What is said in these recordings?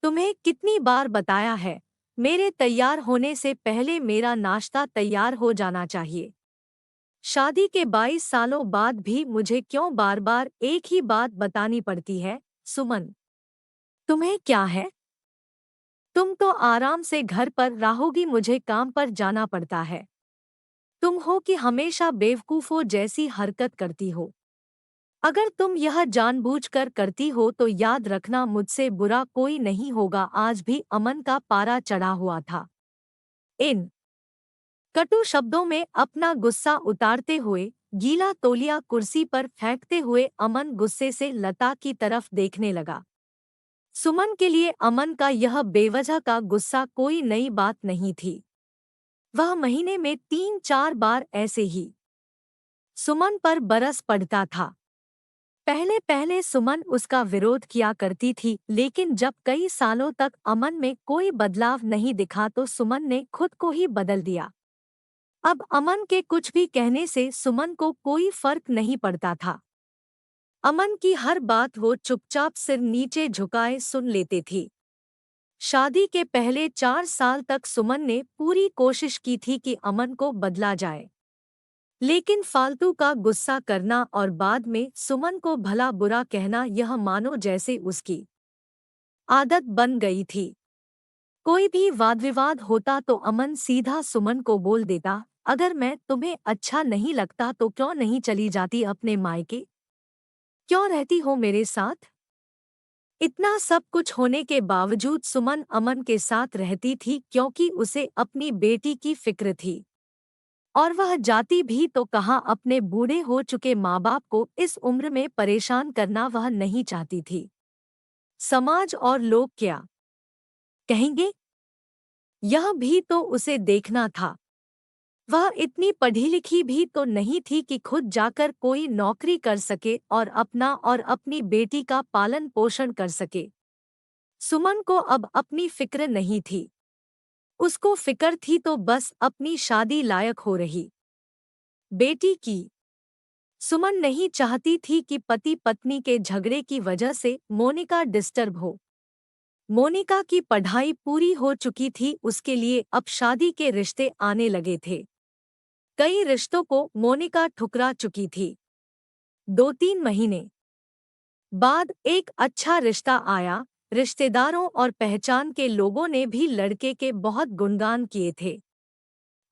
तुम्हें कितनी बार बताया है, मेरे तैयार होने से पहले मेरा नाश्ता तैयार हो जाना चाहिए। शादी के 22 सालों बाद भी मुझे क्यों बार बार एक ही बात बतानी पड़ती है? सुमन, तुम्हें क्या है? तुम तो आराम से घर पर रहोगी, मुझे काम पर जाना पड़ता है। तुम हो कि हमेशा बेवकूफों जैसी हरकत करती हो। अगर तुम यह जानबूझकर करती हो तो याद रखना, मुझसे बुरा कोई नहीं होगा। आज भी अमन का पारा चढ़ा हुआ था। इन कटु शब्दों में अपना गुस्सा उतारते हुए, गीला तौलिया कुर्सी पर फेंकते हुए अमन गुस्से से लता की तरफ देखने लगा। सुमन के लिए अमन का यह बेवजह का गुस्सा कोई नई बात नहीं थी। वह महीने में 3-4 बार ऐसे ही सुमन पर बरस पड़ता था। पहले पहले सुमन उसका विरोध किया करती थी, लेकिन जब कई सालों तक अमन में कोई बदलाव नहीं दिखा तो सुमन ने खुद को ही बदल दिया। अब अमन के कुछ भी कहने से सुमन को कोई फर्क नहीं पड़ता था। अमन की हर बात वो चुपचाप सिर नीचे झुकाए सुन लेते थी। शादी के पहले 4 साल तक सुमन ने पूरी कोशिश की थी कि अमन को बदला जाए, लेकिन फालतू का गुस्सा करना और बाद में सुमन को भला बुरा कहना, यह मानो जैसे उसकी आदत बन गई थी। कोई भी वाद विवाद होता तो अमन सीधा सुमन को बोल देता, अगर मैं तुम्हें अच्छा नहीं लगता तो क्यों नहीं चली जाती अपने मायके? क्यों रहती हो मेरे साथ? इतना सब कुछ होने के बावजूद सुमन अमन के साथ रहती थी क्योंकि उसे अपनी बेटी की फिक्र थी। और वह जाती भी तो कहाँ, अपने बूढ़े हो चुके माँ बाप को इस उम्र में परेशान करना वह नहीं चाहती थी। समाज और लोग क्या कहेंगे, यह भी तो उसे देखना था। वह इतनी पढ़ी लिखी भी तो नहीं थी कि खुद जाकर कोई नौकरी कर सके और अपना और अपनी बेटी का पालन पोषण कर सके। सुमन को अब अपनी फिक्र नहीं थी। उसको फिक्र थी तो बस अपनी शादी लायक हो रही बेटी की। सुमन नहीं चाहती थी कि पति पत्नी के झगड़े की वजह से मोनिका डिस्टर्ब हो। मोनिका की पढ़ाई पूरी हो चुकी थी, उसके लिए अब शादी के रिश्ते आने लगे थे। कई रिश्तों को मोनिका ठुकरा चुकी थी। 2-3 महीने बाद एक अच्छा रिश्ता आया। रिश्तेदारों और पहचान के लोगों ने भी लड़के के बहुत गुणगान किए थे।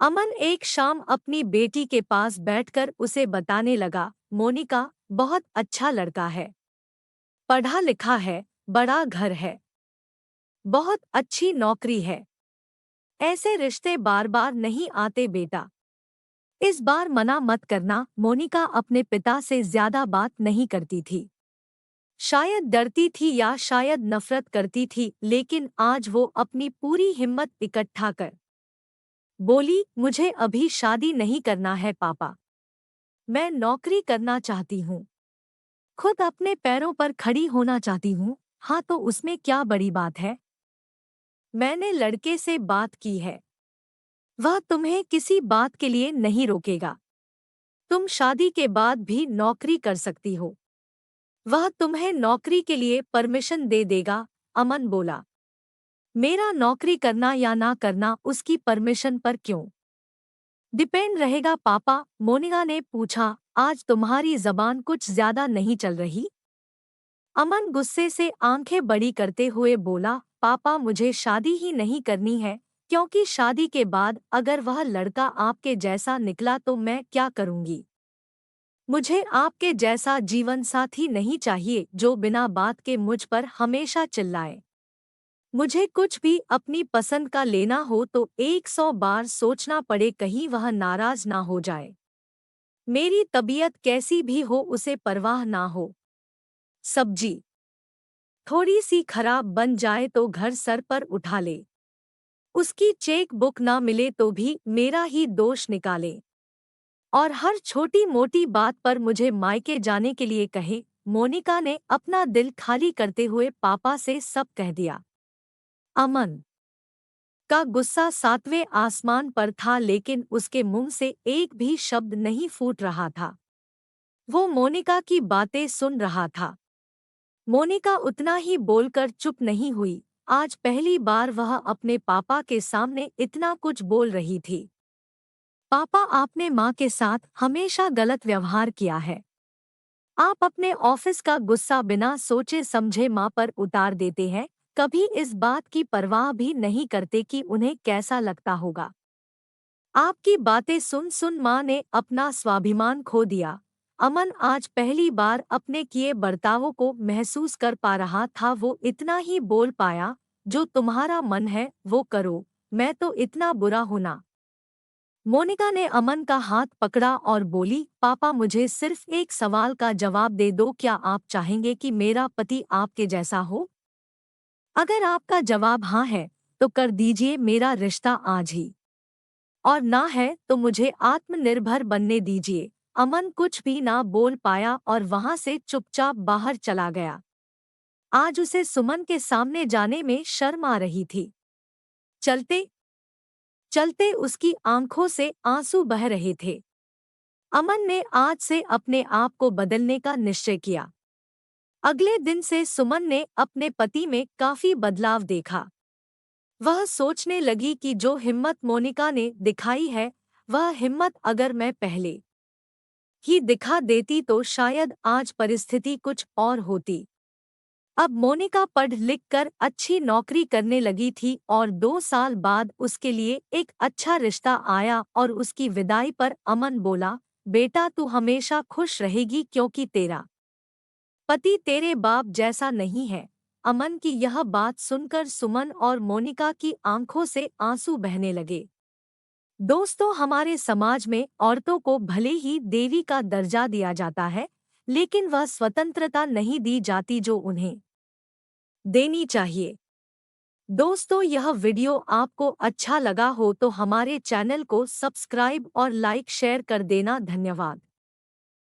अमन एक शाम अपनी बेटी के पास बैठकर उसे बताने लगा, मोनिका, बहुत अच्छा लड़का है, पढ़ा लिखा है, बड़ा घर है, बहुत अच्छी नौकरी है। ऐसे रिश्ते बार बार नहीं आते बेटा। इस बार मना मत करना। मोनिका अपने पिता से ज्यादा बात नहीं करती थी। शायद डरती थी या शायद नफरत करती थी, लेकिन आज वो अपनी पूरी हिम्मत इकट्ठा कर बोली, मुझे अभी शादी नहीं करना है पापा। मैं नौकरी करना चाहती हूँ, खुद अपने पैरों पर खड़ी होना चाहती हूँ। हाँ तो उसमें क्या बड़ी बात है? मैंने लड़के से बात की है, वह तुम्हें किसी बात के लिए नहीं रोकेगा। तुम शादी के बाद भी नौकरी कर सकती हो, वह तुम्हें नौकरी के लिए परमिशन दे देगा। अमन बोला, मेरा नौकरी करना या ना करना उसकी परमिशन पर क्यों डिपेंड रहेगा पापा? मोनिका ने पूछा, आज तुम्हारी जबान कुछ ज्यादा नहीं चल रही? अमन गुस्से से आंखें बड़ी करते हुए बोला, पापा मुझे शादी ही नहीं करनी है, क्योंकि शादी के बाद अगर वह लड़का आपके जैसा निकला तो मैं क्या करूंगी? मुझे आपके जैसा जीवन साथी नहीं चाहिए जो बिना बात के मुझ पर हमेशा चिल्लाए। मुझे कुछ भी अपनी पसंद का लेना हो तो 100 बार सोचना पड़े, कहीं वह नाराज ना हो जाए। मेरी तबीयत कैसी भी हो उसे परवाह ना हो। सब्जी थोड़ी सी खराब बन जाए तो घर सर पर उठा ले। उसकी चेक बुक ना मिले तो भी मेरा ही दोष निकाले। और हर छोटी मोटी बात पर मुझे मायके जाने के लिए कहे। मोनिका ने अपना दिल खाली करते हुए पापा से सब कह दिया। अमन का गुस्सा 7वें आसमान पर था, लेकिन उसके मुंह से एक भी शब्द नहीं फूट रहा था। वो मोनिका की बातें सुन रहा था। मोनिका उतना ही बोलकर चुप नहीं हुई। आज पहली बार वह अपने पापा के सामने इतना कुछ बोल रही थी। पापा, आपने माँ के साथ हमेशा गलत व्यवहार किया है। आप अपने ऑफिस का गुस्सा बिना सोचे समझे माँ पर उतार देते हैं, कभी इस बात की परवाह भी नहीं करते कि उन्हें कैसा लगता होगा। आपकी बातें सुन सुन माँ ने अपना स्वाभिमान खो दिया। अमन आज पहली बार अपने किए बर्तावों को महसूस कर पा रहा था। वो इतना ही बोल पाया, जो तुम्हारा मन है वो करो, मैं तो इतना बुरा हूं ना। मोनिका ने अमन का हाथ पकड़ा और बोली, पापा, मुझे सिर्फ एक सवाल का जवाब दे दो, क्या आप चाहेंगे कि मेरा पति आपके जैसा हो? अगर आपका जवाब हाँ है तो कर दीजिए मेरा रिश्ता आज ही, और ना है तो मुझे आत्मनिर्भर बनने दीजिए। अमन कुछ भी ना बोल पाया और वहां से चुपचाप बाहर चला गया। आज उसे सुमन के सामने जाने में शर्म आ रही थी। चलते चलते उसकी आंखों से आंसू बह रहे थे। अमन ने आज से अपने आप को बदलने का निश्चय किया। अगले दिन से सुमन ने अपने पति में काफी बदलाव देखा। वह सोचने लगी कि जो हिम्मत मोनिका ने दिखाई है, वह हिम्मत अगर मैं पहले ही दिखा देती तो शायद आज परिस्थिति कुछ और होती। अब मोनिका पढ़ लिख कर अच्छी नौकरी करने लगी थी और 2 साल बाद उसके लिए एक अच्छा रिश्ता आया और उसकी विदाई पर अमन बोला, बेटा तू हमेशा खुश रहेगी क्योंकि तेरा पति तेरे बाप जैसा नहीं है। अमन की यह बात सुनकर सुमन और मोनिका की आंखों से आंसू बहने लगे। दोस्तों, हमारे समाज में औरतों को भले ही देवी का दर्जा दिया जाता है, लेकिन वह स्वतंत्रता नहीं दी जाती जो उन्हें देनी चाहिए। दोस्तों, यह वीडियो आपको अच्छा लगा हो तो हमारे चैनल को सब्सक्राइब और लाइक शेयर कर देना। धन्यवाद।